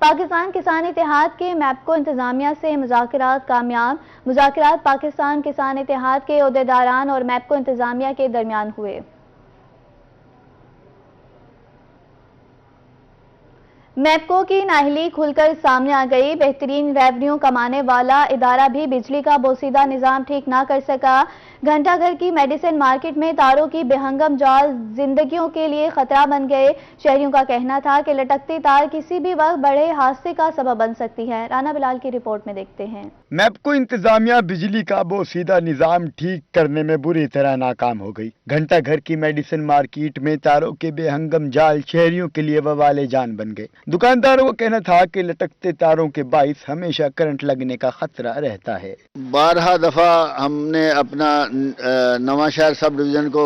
پاکستان کسان اتحاد کے میپکو انتظامیہ سے مذاکرات کامیاب۔ مذاکرات پاکستان کسان اتحاد کے عہدیداران اور میپکو انتظامیہ کے درمیان ہوئے۔ میپکو کی نااہلی کھل کر سامنے آ گئی۔ بہترین ریونیو کمانے والا ادارہ بھی بجلی کا بوسیدہ نظام ٹھیک نہ کر سکا۔ گھنٹہ گھر کی میڈیسن مارکیٹ میں تاروں کی بے ہنگم جال زندگیوں کے لیے خطرہ بن گئے۔ شہریوں کا کہنا تھا کہ لٹکتی تار کسی بھی وقت بڑے حادثے کا سبب بن سکتی ہے۔ رانا بلال کی رپورٹ میں دیکھتے ہیں۔ میپکو انتظامیہ بجلی کا بوسیدہ نظام ٹھیک کرنے میں بری طرح ناکام ہو گئی۔ گھنٹہ گھر کی میڈیسن مارکیٹ میں تاروں کے بے ہنگم جال شہریوں کے لیے وبال جان بن گئے۔ دکانداروں کا کہنا تھا کہ لٹکتے تاروں کے باعث ہمیشہ کرنٹ لگنے کا خطرہ رہتا ہے۔ 12 دفعہ ہم نے اپنا نواں شہر سب ڈویژن کو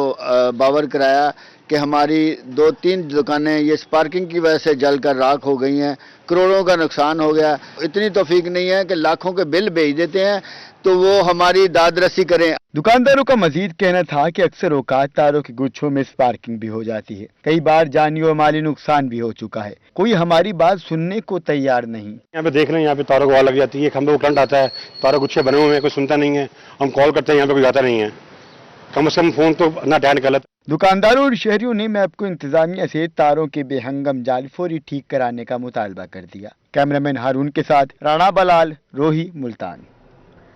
باور کرایا کہ ہماری 2-3 دکانیں یہ اسپارکنگ کی وجہ سے جل کر راکھ ہو گئی ہیں، کروڑوں کا نقصان ہو گیا۔ اتنی توفیق نہیں ہے کہ لاکھوں کے بل بھیج دیتے ہیں تو وہ ہماری داد رسی کریں۔ دکانداروں کا مزید کہنا تھا کہ اکثر اوقات تاروں کے گچھوں میں اسپارکنگ بھی ہو جاتی ہے۔ کئی بار جانی و مالی نقصان بھی ہو چکا ہے۔ کوئی ہماری بات سننے کو تیار نہیں۔ یہاں پہ دیکھ لیں، یہاں پہ تاروں کو آگ لگ جاتی ہے، کھمبے کو کرنٹ آتا ہے، تاروں گچھے بنے ہوئے ہیں، کوئی سنتا نہیں ہے۔ ہم کال کرتے ہیں، یہاں پہ کوئی آتا نہیں ہے، کم از کم فون تو نہ ڈائن کر لیتے۔ دکانداروں اور شہریوں نے میپکو انتظامیہ سے تاروں کے بے ہنگم جال فوری ٹھیک کرانے کا مطالبہ کر دیا۔ کیمرامین ہارون کے ساتھ رانا بلال، روہی، ملتان۔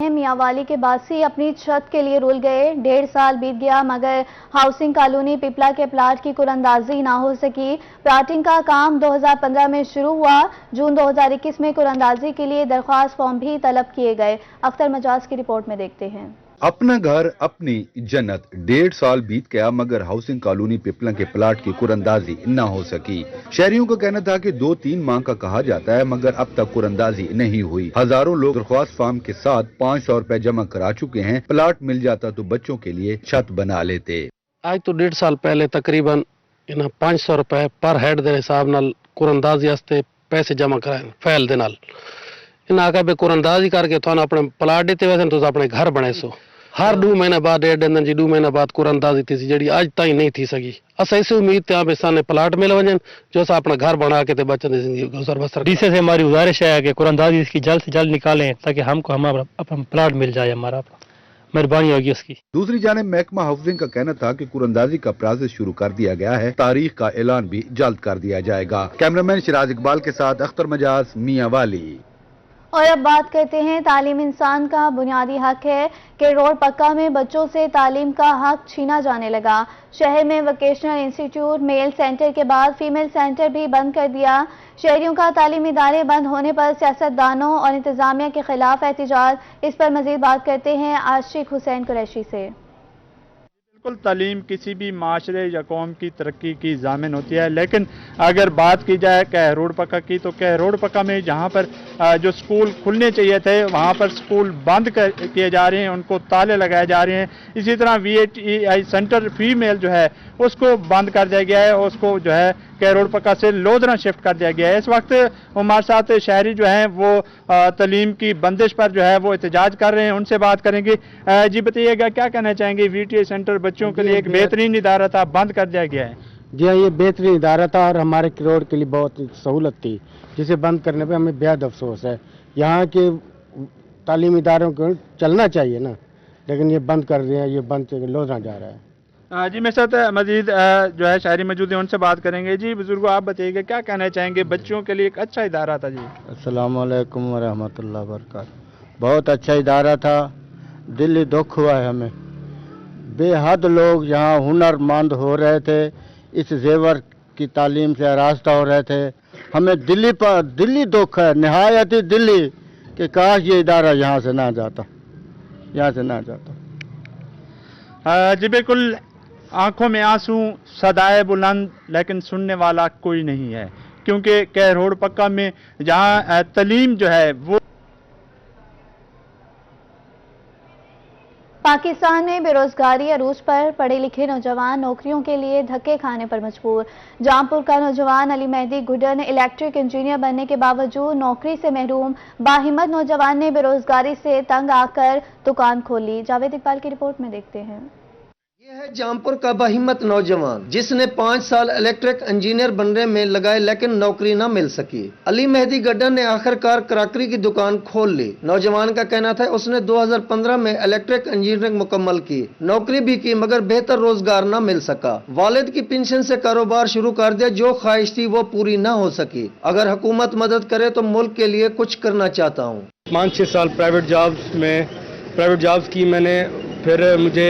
میاں والی کے باسی اپنی چھت کے لیے رول گئے۔ 1.5 سال بیت گیا مگر ہاؤسنگ کالونی پپلا کے پلاٹ کی قراندازی نہ ہو سکی۔ پلاٹنگ کا کام 2015 میں شروع ہوا۔ جون 2021 میں قراندازی کے لیے درخواست فارم بھی طلب کیے گئے۔ اختر مجاز کی رپورٹ میں دیکھتے ہیں۔ اپنا گھر اپنی جنت 1.5 سال بیت گیا مگر ہاؤسنگ کالونی پپلا کے پلاٹ کی قراندازی نہ ہو سکی۔ شہریوں کا کہنا تھا کہ 2-3 ماہ کا کہا جاتا ہے مگر اب تک قراندازی نہیں ہوئی۔ ہزاروں لوگ درخواست فارم کے ساتھ 500 روپے جمع کرا چکے ہیں۔ پلاٹ مل جاتا تو بچوں کے لیے چھت بنا لیتے۔ آج تو 1.5 سال پہلے تقریباً 500 روپے پر ہیڈ دے حساب نال قراندازی واسطے پیسے جمع کرائے فیل دے نال۔ انہاں آگے بے قراندازی کر کے تو اپنے پلاٹ دیتے ویسے تو اپنے گھر بنے سو۔ ہر 2 مہینے بعد 1.5 2 مہینے بعد قراندازی تھی سی جڑی اج تائیں نہیں تھی سکی۔ اسا اس امید تے آپ سانے پلاٹ مل ونجن جو اسا اپنا گھر بنا کے تے بچوں دی زندگی گزر بسر۔ ڈی سی سے ہماری گزارش ہے کہ قراندازی اس کی جلد سے جلد نکالیں تاکہ ہم کو ہمارا اپنا پلاٹ مل جائے، ہمارا مہربانی ہوگی اس کی۔ دوسری جانب محکمہ ہاؤسنگ کا کہنا تھا کہ قراندازی کا پروسیس شروع کر دیا گیا ہے، تاریخ کا اعلان بھی جلد کر دیا جائے گا۔ کیمرامین شراز اقبال کے ساتھ اختر مجاز، میاں والی۔ اور اب بات کرتے ہیں، تعلیم انسان کا بنیادی حق ہے کہ روڈ پکا میں بچوں سے تعلیم کا حق چھینا جانے لگا۔ شہر میں ووکیشنل انسٹیٹیوٹ میل سینٹر کے بعد فیمیل سینٹر بھی بند کر دیا۔ شہریوں کا تعلیمی ادارے بند ہونے پر سیاستدانوں اور انتظامیہ کے خلاف احتجاج۔ اس پر مزید بات کرتے ہیں عاشق حسین قریشی سے۔ بالکل، تعلیم کسی بھی معاشرے یا قوم کی ترقی کی ضامن ہوتی ہے، لیکن اگر بات کی جائے کہ روڈ پکا کی تو کہ روڈ پکا میں جہاں پر جو سکول کھلنے چاہیے تھے وہاں پر سکول بند کیے جا رہے ہیں، ان کو تالے لگائے جا رہے ہیں۔ اسی طرح VHEI سینٹر فیمیل جو ہے اس کو بند کر دیا گیا ہے، اس کو جو ہے کہ روڈ پکا سے لودھرا شفٹ کر دیا گیا ہے۔ اس وقت ہمارے ساتھ شہری جو ہیں وہ تعلیم کی بندش پر جو ہے وہ احتجاج کر رہے ہیں، ان سے بات کریں گے۔ جی بتائیے گا کیا کہنا چاہیں گے؟ VHEI سینٹر بچوں کے لیے ایک بہترین ادارہ تھا، بند کر دیا گیا ہے۔ جی ہاں، یہ بہترین ادارہ تھا اور ہمارے روڈ کے لیے بہت سہولت تھی، جسے بند کرنے پہ ہمیں بےحد افسوس ہے۔ یہاں کے تعلیمی اداروں کو چلنا چاہیے نا، لیکن یہ بند کر دیا، یہ بند لودھرا جا رہا ہے۔ جی میرے ساتھ مزید جو ہے شہری موجود ہیں، ان سے بات کریں گے۔ جی بزرگوں، آپ بتائیے گا کیا کہنا چاہیں گے؟ بچوں کے لیے ایک اچھا ادارہ تھا۔ جی السلام علیکم ورحمۃ اللہ وبرکاتہ۔ بہت اچھا ادارہ تھا، دلی دکھ ہوا ہے ہمیں۔ بے حد لوگ یہاں ہنر مند ہو رہے تھے، اس زیور کی تعلیم سے آراستہ ہو رہے تھے۔ ہمیں دلی دکھ ہے، نہایت دلی، کہ کاش یہ ادارہ یہاں سے نہ جاتا، یہاں سے نہ جاتا۔ جی بالکل، آنکھوں میں آنسو، صدائے بلند، لیکن سننے والا کوئی نہیں ہے، کیونکہ کہ روڈ پکا میں جہاں تعلیم جو ہے وہ پاکستان میں بے روزگاری عروج پر، پڑھے لکھے نوجوان نوکریوں کے لیے دھکے کھانے پر مجبور۔ جامپور کا نوجوان علی مہدی گڈر نے الیکٹرک انجینئر بننے کے باوجود نوکری سے محروم۔ باہمت نوجوان نے بے روزگاری سے تنگ آ کر دکان کھولی۔ جاوید اقبال کی رپورٹ میں دیکھتے ہیں۔ یہ ہے جامپور کا باہمت نوجوان جس نے 5 سال الیکٹرک انجینئر بننے میں لگائے لیکن نوکری نہ مل سکی۔ علی مہدی گڈر نے آخرکار کراکری کی دکان کھول لی۔ نوجوان کا کہنا تھا اس نے 2015 میں الیکٹرک انجینئرنگ مکمل کی، نوکری بھی کی مگر بہتر روزگار نہ مل سکا۔ والد کی پنشن سے کاروبار شروع کر دیا، جو خواہش تھی وہ پوری نہ ہو سکی۔ اگر حکومت مدد کرے تو ملک کے لیے کچھ کرنا چاہتا ہوں۔ 5-6 سال پرائیویٹ جابز کی میں نے، پھر مجھے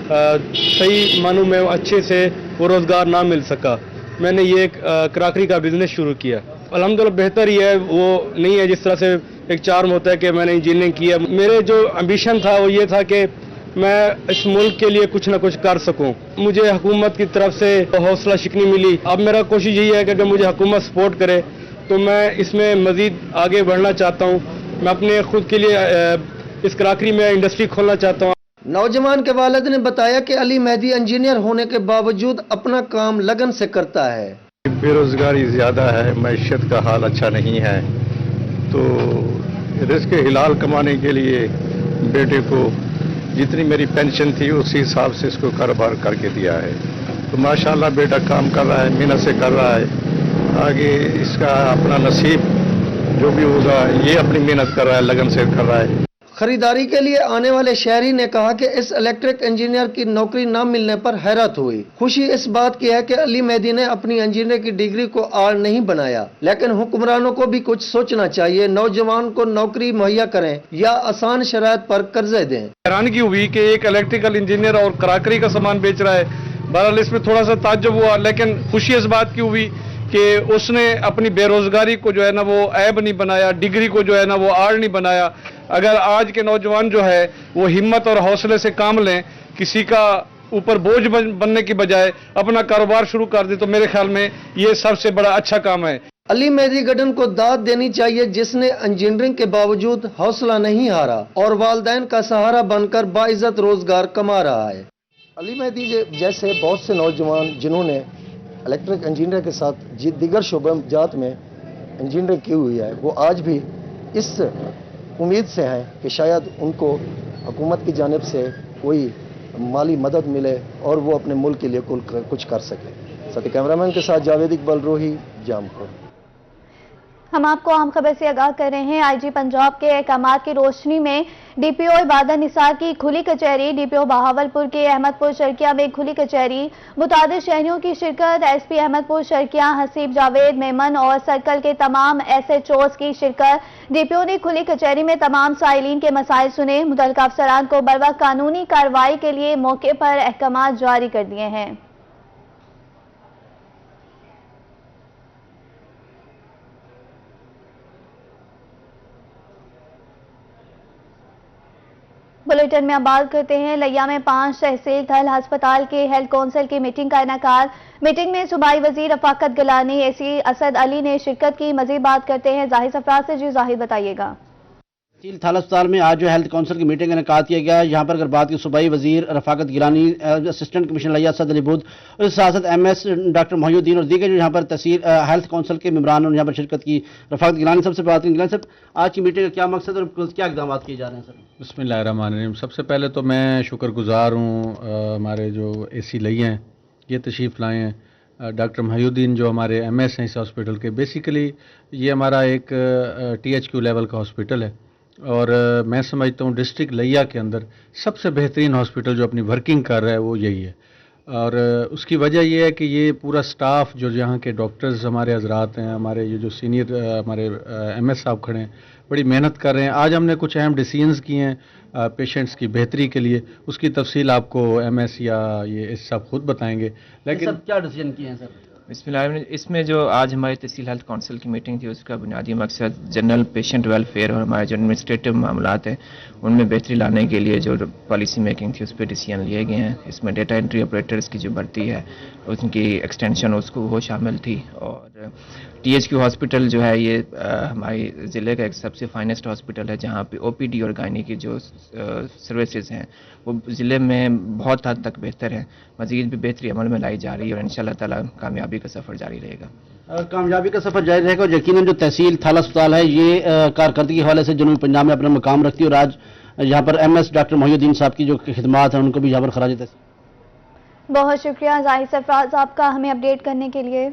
صحیح معنوں میں اچھے سے وہ روزگار نہ مل سکا۔ میں نے یہ کراکری کا بزنس شروع کیا، الحمدللہ بہتر ہی ہے، وہ نہیں ہے جس طرح سے ایک چارم ہوتا ہے کہ میں نے انجینئرنگ کی ہے۔ میرے جو ایمبیشن تھا وہ یہ تھا کہ میں اس ملک کے لیے کچھ نہ کچھ کر سکوں۔ مجھے حکومت کی طرف سے حوصلہ شکنی ملی۔ اب میرا کوشش یہی ہے کہ اگر مجھے حکومت سپورٹ کرے تو میں اس میں مزید آگے بڑھنا چاہتا ہوں۔ میں اپنے خود کے لیے اس کراکری میں انڈسٹری کھولنا چاہتا ہوں۔ نوجوان کے والد نے بتایا کہ علی مہدی انجینئر ہونے کے باوجود اپنا کام لگن سے کرتا ہے۔ بے روزگاری زیادہ ہے، معیشت کا حال اچھا نہیں ہے، تو رزق حلال کمانے کے لیے بیٹے کو جتنی میری پینشن تھی اسی حساب سے اس کو کاروبار کر کے دیا ہے۔ تو ماشاءاللہ بیٹا کام کر رہا ہے، محنت سے کر رہا ہے، آگے اس کا اپنا نصیب جو بھی ہوگا یہ اپنی محنت کر رہا ہے، لگن سے کر رہا ہے۔ خریداری کے لیے آنے والے شہری نے کہا کہ اس الیکٹرک انجینئر کی نوکری نہ ملنے پر حیرت ہوئی۔ خوشی اس بات کی ہے کہ علی مہدی نے اپنی انجینئر کی ڈگری کو آڑ نہیں بنایا، لیکن حکمرانوں کو بھی کچھ سوچنا چاہیے، نوجوان کو نوکری مہیا کریں یا آسان شرائط پر قرضے دیں۔ حیرانگی ہوئی کہ ایک الیکٹریکل انجینئر اور کراکری کا سامان بیچ رہا ہے۔ بہرحال اس میں تھوڑا سا تعجب ہوا، لیکن خوشی اس بات کی ہوئی کہ اس نے اپنی بے روزگاری کو جو ہے نا وہ عیب نہیں بنایا، ڈگری کو جو ہے نا وہ آڑ نہیں بنایا۔ اگر آج کے نوجوان جو ہے وہ ہمت اور حوصلے سے کام لیں، کسی کا اوپر بوجھ بننے کی بجائے اپنا کاروبار شروع کر دے، تو میرے خیال میں یہ سب سے بڑا اچھا کام ہے۔ علی مہدی گڈن کو داد دینی چاہیے جس نے انجینئرنگ کے باوجود حوصلہ نہیں ہارا اور والدین کا سہارا بن کر باعزت روزگار کما رہا ہے۔ علی مہدی جیسے بہت سے نوجوان جنہوں نے الیکٹرک انجینئر کے ساتھ دیگر شعبہ جات میں انجینئرنگ کی ہوئی ہے، وہ آج بھی اس امید سے ہیں کہ شاید ان کو حکومت کی جانب سے کوئی مالی مدد ملے اور وہ اپنے ملک کے لیے کچھ کر سکے۔ ساتھ کیمرامین کے ساتھ جاوید اقبال روہی، جامپور۔ ہم آپ کو اہم خبر سے آگاہ کر رہے ہیں۔ آئی جی پنجاب کے احکامات کی روشنی میں ڈی پی او عبادہ نثار کی کھلی کچہری، ڈی پی او بہاولپور کے احمد پور شرکیہ میں کھلی کچہری، متعدد شہریوں کی شرکت، ایس پی احمد پور شرکیہ حسیب جاوید میمن اور سرکل کے تمام ایس ایچ اوز کی شرکت۔ ڈی پی او نے کھلی کچہری میں تمام سائلین کے مسائل سنے، متعلقہ افسران کو بروقت قانونی کارروائی کے لیے موقع پر احکامات جاری کر دیے ہیں۔ بلیٹن میں اب بات کرتے ہیں لیا میں 5 تحصیل تھل ہسپتال کے ہیلتھ کونسل کی میٹنگ کا انعقاد۔ میٹنگ میں صوبائی وزیر رفاقت گیلانی، اے سی اسد علی نے شرکت کی۔ مزید بات کرتے ہیں زاہد سفرات سے۔ جی زاہد بتائیے گا۔ تحصیل تھل اسپتال میں آج جو ہیلتھ کونسل کی میٹنگ انعقاد کیا گیا، یہاں پر اگر بات کی صوبائی وزیر رفاقت گیلانی، اسسٹنٹ کمشنر لیا اسد علی بدھ اور سیاست ایم ایس ڈاکٹر محی الدین اور دیگر جو یہاں پر تحصیل ہیلتھ کونسل کے ممبران نے یہاں پر شرکت کی۔ رفاقت گیلانی سب سے بات کریں۔ گیلانی صاحب، آج کی میٹنگ کا کیا مقصد اور کیا اقدامات کیے جا رہے ہیں سر؟ بسم اللہ الرحمن الرحیم۔ سب سے پہلے تو میں شکر گزار ہوں ہمارے جو اے سی لئی ہیں، یہ تشریف لائے ہیں، ڈاکٹر محی الدین جو ہمارے ایم ایس ہیں اس ہاسپٹل کے۔ بیسیکلی یہ ہمارا ایک ٹی ایچ کیو لیول کا ہاسپٹل ہے، اور میں سمجھتا ہوں ڈسٹرکٹ لیا کے اندر سب سے بہترین ہاسپٹل جو اپنی ورکنگ کر رہا ہے وہ یہی ہے۔ اور اس کی وجہ یہ ہے کہ یہ پورا سٹاف جو یہاں کے ڈاکٹرز ہمارے حضرات ہیں، ہمارے یہ جو سینئر ہمارے ایم ایس صاحب کھڑے ہیں، بڑی محنت کر رہے ہیں۔ آج ہم نے کچھ اہم ڈیسیژنز کیے ہیں پیشنٹس کی بہتری کے لیے، اس کی تفصیل آپ کو ایم ایس یا یہ اس صاحب خود بتائیں گے۔ لیکن سب کیا ڈیسیژن کیے ہیں سر؟ بسم اللہ الرحمن الرحیم۔ اس میں جو آج ہماری تحصیل ہیلتھ کونسل کی میٹنگ تھی، اس کا بنیادی مقصد جنرل پیشنٹ ویلفیئر اور ہمارے جو ایڈمنسٹریٹو معاملات ہیں ان میں بہتری لانے کے لیے جو پالیسی میکنگ تھی اس پہ ڈیسیژن لیے گئے ہیں۔ اس میں ڈیٹا انٹری آپریٹرز کی جو بھرتی ہے ان کی ایکسٹینشن وہ شامل تھی، اور ٹی ایچ کیو ہاسپٹل جو ہے یہ ہماری ضلع کا ایک سب سے فائنسٹ ہاسپٹل ہے، جہاں پہ او پی ڈی اور گائنی کی جو سروسز ہیں وہ ضلع میں بہت حد تک بہتر ہیں۔ مزید بھی بہتری عمل میں لائی جا رہی ہے اور انشاءاللہ تعالیٰ کامیابی کا سفر جاری رہے گا۔ کامیابی کا سفر جاری رہے گا، اور یقیناً جو تحصیل تھل اسپتال ہے یہ کارکردگی کے حوالے سے جنوبی پنجاب میں اپنا مقام رکھتی ہے، اور آج یہاں پر ایم ایس ڈاکٹر محی الدین صاحب کی جو خدمات ہیں ان کو بھی یہاں پر خراج تحسین۔ بہت شکریہ زاہد سرفراز آپ کا ہمیں اپڈیٹ کرنے کے لیے.